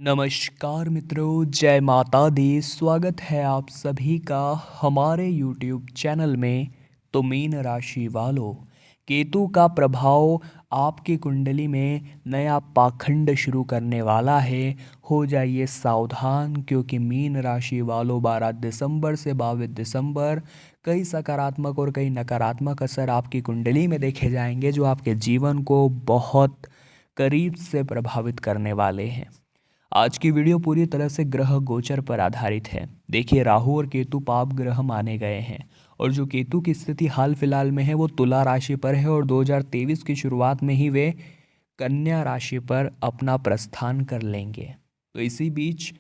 नमस्कार मित्रों, जय माता दी। स्वागत है आप सभी का हमारे YouTube चैनल में। तो मीन राशि वालों, केतु का प्रभाव आपकी कुंडली में नया पाखंड शुरू करने वाला है। हो जाइए सावधान, क्योंकि मीन राशि वालों 12 दिसंबर से 22 दिसंबर कई सकारात्मक और कई नकारात्मक असर आपकी कुंडली में देखे जाएंगे, जो आपके जीवन को बहुत करीब से प्रभावित करने वाले हैं। आज की वीडियो पूरी तरह से ग्रह गोचर पर आधारित है। देखिए, राहु और केतु पाप ग्रह माने गए हैं, और जो केतु की स्थिति हाल फिलहाल में है वो तुला राशि पर है, और 2023 की शुरुआत में ही वे कन्या राशि पर अपना प्रस्थान कर लेंगे। तो इसी बीच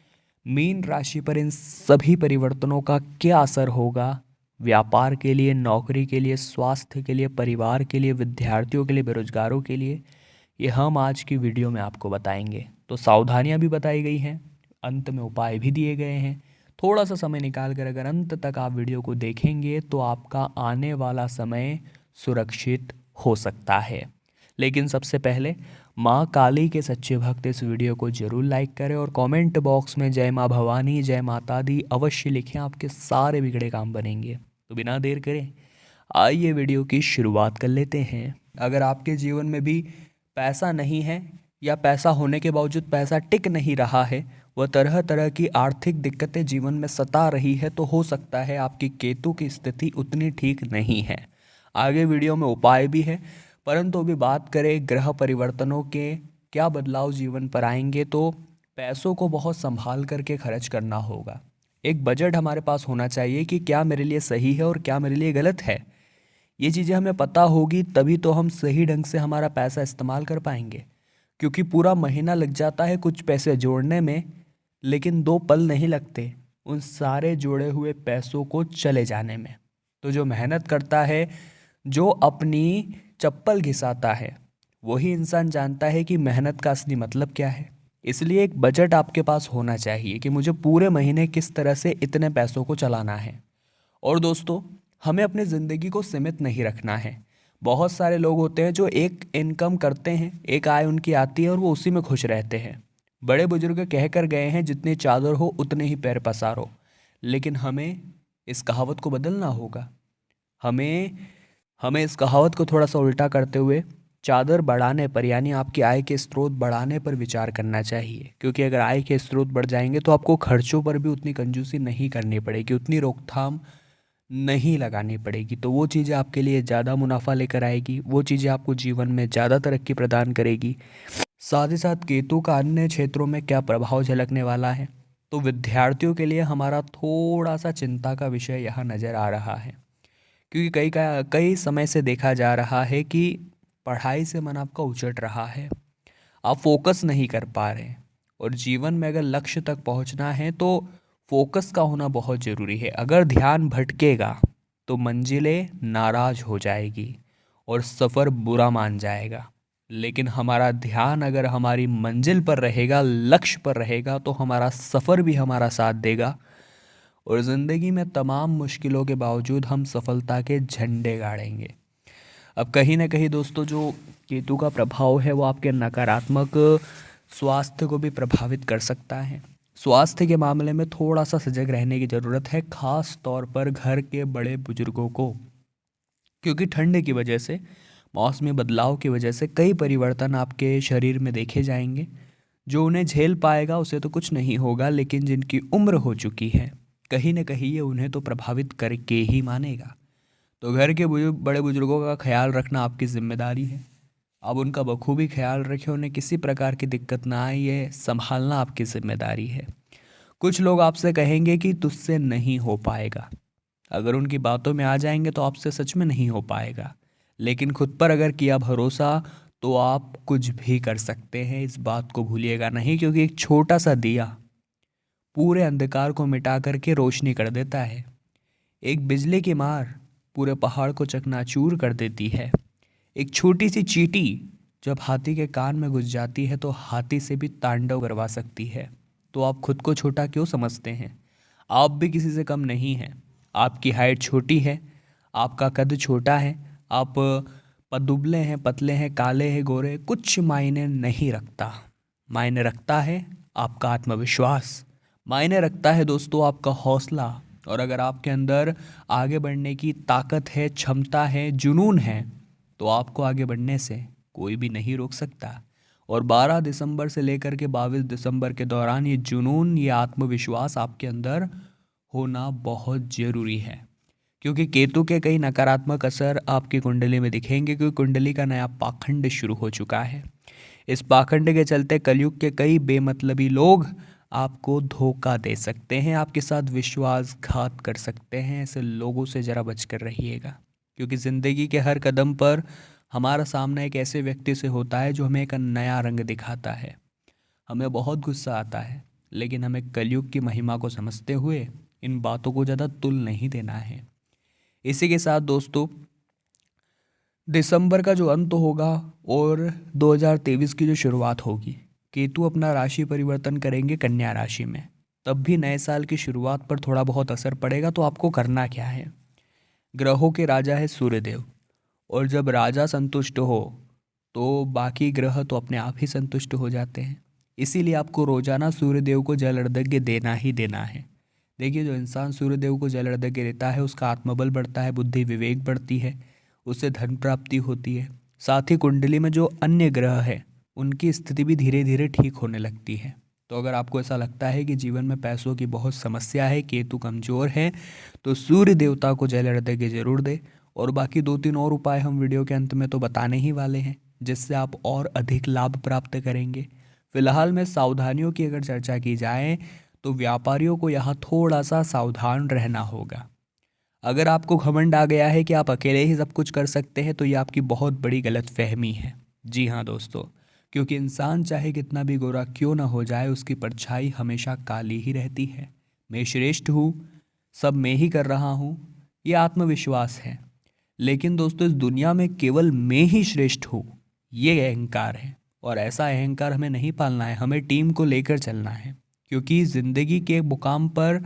मीन राशि पर इन सभी परिवर्तनों का क्या असर होगा, व्यापार के लिए, नौकरी के लिए, स्वास्थ्य के लिए, परिवार के लिए, विद्यार्थियों के लिए, बेरोजगारों के लिए, ये हम आज की वीडियो में आपको बताएंगे। तो सावधानियां भी बताई गई हैं, अंत में उपाय भी दिए गए हैं। थोड़ा सा समय निकाल कर अगर अंत तक आप वीडियो को देखेंगे तो आपका आने वाला समय सुरक्षित हो सकता है। लेकिन सबसे पहले माँ काली के सच्चे भक्त इस वीडियो को जरूर लाइक करें, और कमेंट बॉक्स में जय माँ भवानी, जय माता दी अवश्य लिखें। आपके सारे बिगड़े काम बनेंगे। तो बिना देर करें आइए वीडियो की शुरुआत कर लेते हैं। अगर आपके जीवन में भी पैसा नहीं है, या पैसा होने के बावजूद पैसा टिक नहीं रहा है, वह तरह तरह की आर्थिक दिक्कतें जीवन में सता रही है, तो हो सकता है आपकी केतु की स्थिति उतनी ठीक नहीं है। आगे वीडियो में उपाय भी है, परंतु अभी बात करें ग्रह परिवर्तनों के क्या बदलाव जीवन पर आएंगे, तो पैसों को बहुत संभाल करके खर्च करना होगा। एक बजट हमारे पास होना चाहिए कि क्या मेरे लिए सही है और क्या मेरे लिए गलत है। ये चीज़ें हमें पता होगी तभी तो हम सही ढंग से हमारा पैसा इस्तेमाल कर पाएंगे, क्योंकि पूरा महीना लग जाता है कुछ पैसे जोड़ने में, लेकिन 2 पल नहीं लगते उन सारे जोड़े हुए पैसों को चले जाने में। तो जो मेहनत करता है, जो अपनी चप्पल घिसाता है, वही इंसान जानता है कि मेहनत का असली मतलब क्या है। इसलिए एक बजट आपके पास होना चाहिए कि मुझे पूरे महीने किस तरह से इतने पैसों को चलाना है। और दोस्तों, हमें अपनी ज़िंदगी को सीमित नहीं रखना है। बहुत सारे लोग होते हैं जो एक इनकम करते हैं, एक आय उनकी आती है और वो उसी में खुश रहते हैं। बड़े बुजुर्ग कह कर गए हैं, जितनी चादर हो उतने ही पैर पसारो। लेकिन हमें इस कहावत को बदलना होगा। हमें हमें इस कहावत को थोड़ा सा उल्टा करते हुए चादर बढ़ाने पर, यानी आपकी आय के स्रोत बढ़ाने पर विचार करना चाहिए। क्योंकि अगर आय के स्रोत बढ़ जाएंगे तो आपको खर्चों पर भी उतनी कंजूसी नहीं करनी पड़ेगी, उतनी रोकथाम नहीं लगानी पड़ेगी। तो वो चीज़ें आपके लिए ज़्यादा मुनाफा लेकर आएगी, वो चीज़ें आपको जीवन में ज़्यादा तरक्की प्रदान करेगी। साथ ही साथ केतु का अन्य क्षेत्रों में क्या प्रभाव झलकने वाला है, तो विद्यार्थियों के लिए हमारा थोड़ा सा चिंता का विषय यहाँ नज़र आ रहा है। क्योंकि कई समय से देखा जा रहा है कि पढ़ाई से मन आपका उचट रहा है, आप फोकस नहीं कर पा रहे हैं। और जीवन में अगर लक्ष्य तक पहुंचना है तो फोकस का होना बहुत ज़रूरी है। अगर ध्यान भटकेगा तो मंजिलें नाराज हो जाएगी और सफ़र बुरा मान जाएगा। लेकिन हमारा ध्यान अगर हमारी मंजिल पर रहेगा, लक्ष्य पर रहेगा, तो हमारा सफ़र भी हमारा साथ देगा, और ज़िंदगी में तमाम मुश्किलों के बावजूद हम सफलता के झंडे गाड़ेंगे। अब कहीं ना कहीं दोस्तों, जो केतु का प्रभाव है वो आपके नकारात्मक स्वास्थ्य को भी प्रभावित कर सकता है। स्वास्थ्य के मामले में थोड़ा सा सजग रहने की ज़रूरत है, खास तौर पर घर के बड़े बुजुर्गों को। क्योंकि ठंड की वजह से, मौसमी बदलाव की वजह से कई परिवर्तन आपके शरीर में देखे जाएंगे। जो उन्हें झेल पाएगा उसे तो कुछ नहीं होगा, लेकिन जिनकी उम्र हो चुकी है, कहीं ना कहीं ये उन्हें तो प्रभावित करके ही मानेगा। तो घर के बड़े बुजुर्गों का ख्याल रखना आपकी जिम्मेदारी है। अब उनका बखूबी ख्याल रखें, उन्हें किसी प्रकार की दिक्कत ना आए, ये संभालना आपकी जिम्मेदारी है। कुछ लोग आपसे कहेंगे कि तुझसे नहीं हो पाएगा। अगर उनकी बातों में आ जाएंगे तो आपसे सच में नहीं हो पाएगा। लेकिन खुद पर अगर किया भरोसा तो आप कुछ भी कर सकते हैं, इस बात को भूलिएगा नहीं। क्योंकि एक छोटा सा दिया पूरे अंधकार को मिटा करके रोशनी कर देता है। एक बिजली की मार पूरे पहाड़ को चकनाचूर कर देती है। एक छोटी सी चींटी जब हाथी के कान में घुस जाती है तो हाथी से भी तांडव करवा सकती है। तो आप खुद को छोटा क्यों समझते हैं? आप भी किसी से कम नहीं हैं। आपकी हाइट छोटी है, आपका कद छोटा है, आप दुबले हैं, पतले हैं, काले हैं, गोरे, कुछ मायने नहीं रखता। मायने रखता है आपका आत्मविश्वास, मायने रखता है दोस्तों आपका हौसला। और अगर आपके अंदर आगे बढ़ने की ताकत है, क्षमता है, जुनून है, तो आपको आगे बढ़ने से कोई भी नहीं रोक सकता। और 12 दिसंबर से लेकर के 22 दिसंबर के दौरान ये जुनून, ये आत्मविश्वास आपके अंदर होना बहुत ज़रूरी है। क्योंकि केतु के कई नकारात्मक असर आपकी कुंडली में दिखेंगे, क्योंकि कुंडली का नया पाखंड शुरू हो चुका है। इस पाखंड के चलते कलयुग के कई बेमतलबी लोग आपको धोखा दे सकते हैं, आपके साथ विश्वासघात कर सकते हैं। ऐसे लोगों से ज़रा बचकर रहिएगा, क्योंकि ज़िंदगी के हर कदम पर हमारा सामना एक ऐसे व्यक्ति से होता है जो हमें एक नया रंग दिखाता है। हमें बहुत गुस्सा आता है, लेकिन हमें कलयुग की महिमा को समझते हुए इन बातों को ज़्यादा तुल नहीं देना है। इसी के साथ दोस्तों, दिसंबर का जो अंत होगा और 2023 की जो शुरुआत होगी, केतु अपना राशि परिवर्तन करेंगे कन्या राशि में। तब भी नए साल की शुरुआत पर थोड़ा बहुत असर पड़ेगा। तो आपको करना क्या है? ग्रहों के राजा है सूर्यदेव, और जब राजा संतुष्ट हो तो बाकी ग्रह तो अपने आप ही संतुष्ट हो जाते हैं। इसीलिए आपको रोजाना सूर्यदेव को जल अर्घ्य देना ही देना है। देखिए, जो इंसान सूर्यदेव को जल अर्घ्य देता है उसका आत्मबल बढ़ता है, बुद्धि विवेक बढ़ती है, उससे धन प्राप्ति होती है। साथ ही कुंडली में जो अन्य ग्रह है उनकी स्थिति भी धीरे धीरे ठीक होने लगती है। तो अगर आपको ऐसा लगता है कि जीवन में पैसों की बहुत समस्या है, केतु कमज़ोर है, तो सूर्य देवता को जल अर्घ्य जरूर दे। और बाकी 2-3 और उपाय हम वीडियो के अंत में तो बताने ही वाले हैं, जिससे आप और अधिक लाभ प्राप्त करेंगे। फिलहाल में सावधानियों की अगर चर्चा की जाए तो व्यापारियों को यहाँ थोड़ा सा सावधान रहना होगा। अगर आपको घमंड आ गया है कि आप अकेले ही सब कुछ कर सकते हैं, तो ये आपकी बहुत बड़ी गलतफहमी है। जी हाँ दोस्तों, क्योंकि इंसान चाहे कितना भी गोरा क्यों ना हो जाए, उसकी परछाई हमेशा काली ही रहती है। मैं श्रेष्ठ हूँ, सब मैं ही कर रहा हूँ, ये आत्मविश्वास है। लेकिन दोस्तों, इस दुनिया में केवल मैं ही श्रेष्ठ हूँ, ये अहंकार है। और ऐसा अहंकार हमें नहीं पालना है, हमें टीम को लेकर चलना है। क्योंकि ज़िंदगी के मुकाम पर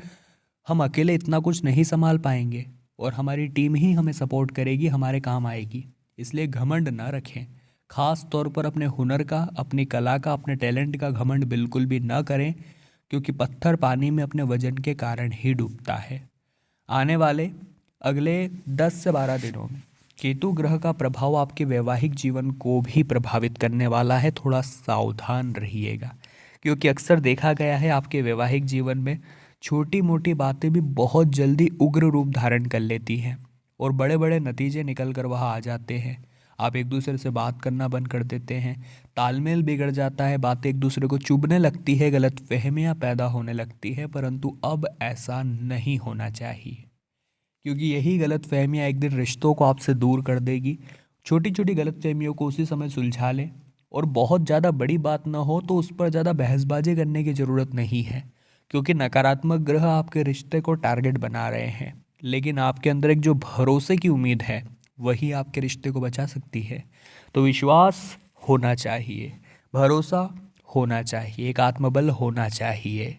हम अकेले इतना कुछ नहीं संभाल पाएंगे, और हमारी टीम ही हमें सपोर्ट करेगी, हमारे काम आएगी। इसलिए घमंड ना रखें। खास तौर पर अपने हुनर का, अपनी कला का, अपने टैलेंट का घमंड बिल्कुल भी ना करें, क्योंकि पत्थर पानी में अपने वजन के कारण ही डूबता है। आने वाले अगले 10 से 12 दिनों में केतु ग्रह का प्रभाव आपके वैवाहिक जीवन को भी प्रभावित करने वाला है। थोड़ा सावधान रहिएगा, क्योंकि अक्सर देखा गया है आपके वैवाहिक जीवन में छोटी मोटी बातें भी बहुत जल्दी उग्र रूप धारण कर लेती हैं, और बड़े बड़े नतीजे निकल कर वहाँ आ जाते हैं। आप एक दूसरे से बात करना बंद कर देते हैं, तालमेल बिगड़ जाता है, बातें एक दूसरे को चुभने लगती है, गलत फहमियाँ पैदा होने लगती है। परंतु अब ऐसा नहीं होना चाहिए, क्योंकि यही गलत फहमियाँ एक दिन रिश्तों को आपसे दूर कर देगी। छोटी छोटी गलत फहमियों को उसी समय सुलझा लें, और बहुत ज़्यादा बड़ी बात ना हो तो उस पर ज़्यादा बहसबाजी करने की ज़रूरत नहीं है, क्योंकि नकारात्मक ग्रह आपके रिश्ते को टारगेट बना रहे हैं। लेकिन आपके अंदर एक जो भरोसे की उम्मीद है, वही आपके रिश्ते को बचा सकती है। तो विश्वास होना चाहिए, भरोसा होना चाहिए, एक आत्मबल होना चाहिए।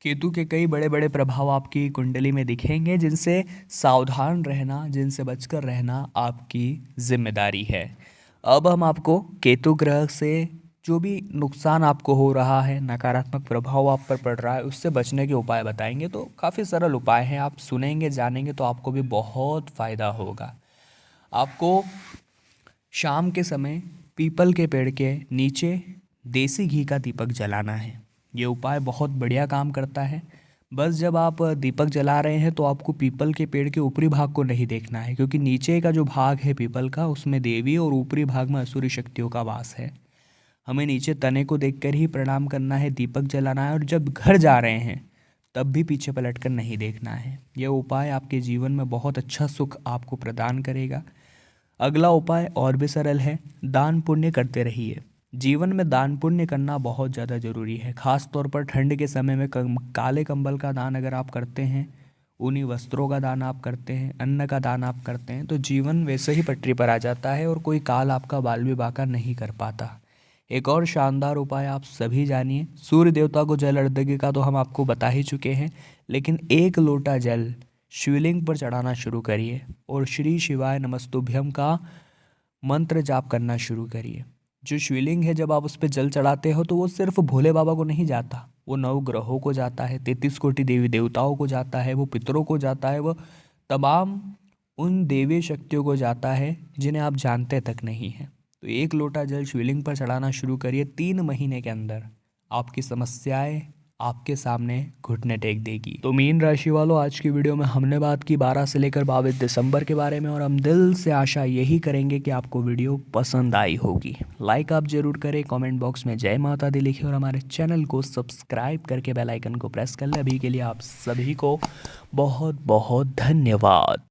केतु के कई बड़े बड़े प्रभाव आपकी कुंडली में दिखेंगे, जिनसे सावधान रहना, जिनसे बचकर रहना आपकी जिम्मेदारी है। अब हम आपको केतु ग्रह से जो भी नुकसान आपको हो रहा है, नकारात्मक प्रभाव आप पर पड़ रहा है, उससे बचने के उपाय बताएंगे। तो काफ़ी सरल उपाय हैं, आप सुनेंगे जानेंगे तो आपको भी बहुत फ़ायदा होगा। आपको शाम के समय पीपल के पेड़ के नीचे देसी घी का दीपक जलाना है। ये उपाय बहुत बढ़िया काम करता है। बस जब आप दीपक जला रहे हैं तो आपको पीपल के पेड़ के ऊपरी भाग को नहीं देखना है, क्योंकि नीचे का जो भाग है पीपल का, उसमें देवी और ऊपरी भाग में असुरी शक्तियों का वास है। हमें नीचे तने को देखकर ही प्रणाम करना है, दीपक जलाना है, और जब घर जा रहे हैं तब भी पीछे पलट कर नहीं देखना है। यह उपाय आपके जीवन में बहुत अच्छा सुख आपको प्रदान करेगा। अगला उपाय और भी सरल है, दान पुण्य करते रहिए। जीवन में दान पुण्य करना बहुत ज़्यादा ज़रूरी है। खास तौर पर ठंड के समय में काले कंबल का दान अगर आप करते हैं, ऊनी वस्त्रों का दान आप करते हैं, अन्न का दान आप करते हैं, तो जीवन वैसे ही पटरी पर आ जाता है और कोई काल आपका बाल विवाह का नहीं कर पाता। एक और शानदार उपाय आप सभी जानिए। सूर्य देवता को जल अर्घ्य का तो हम आपको बता ही चुके हैं, लेकिन 1 लोटा जल शिवलिंग पर चढ़ाना शुरू करिए और श्री शिवाय नमस्तुभ्यम का मंत्र जाप करना शुरू करिए। जो शिवलिंग है जब आप उस पर जल चढ़ाते हो तो वो सिर्फ भोले बाबा को नहीं जाता, वो नौ ग्रहों को जाता है, 33 कोटि देवी देवताओं को जाता है, वो पितरों को जाता है, वो तमाम उन देवी शक्तियों को जाता है जिन्हें आप जानते तक नहीं हैं। तो एक लोटा जल शिवलिंग पर चढ़ाना शुरू करिए, 3 महीने के अंदर आपकी समस्याएं आपके सामने घुटने टेक देगी। तो मीन राशि वालों, आज की वीडियो में हमने बात की 12 से लेकर 22 दिसंबर के बारे में, और हम दिल से आशा यही करेंगे कि आपको वीडियो पसंद आई होगी। लाइक आप जरूर करें, कमेंट बॉक्स में जय माता दी लिखें और हमारे चैनल को सब्सक्राइब करके बेल आइकन को प्रेस कर लें। अभी के लिए आप सभी को बहुत बहुत धन्यवाद।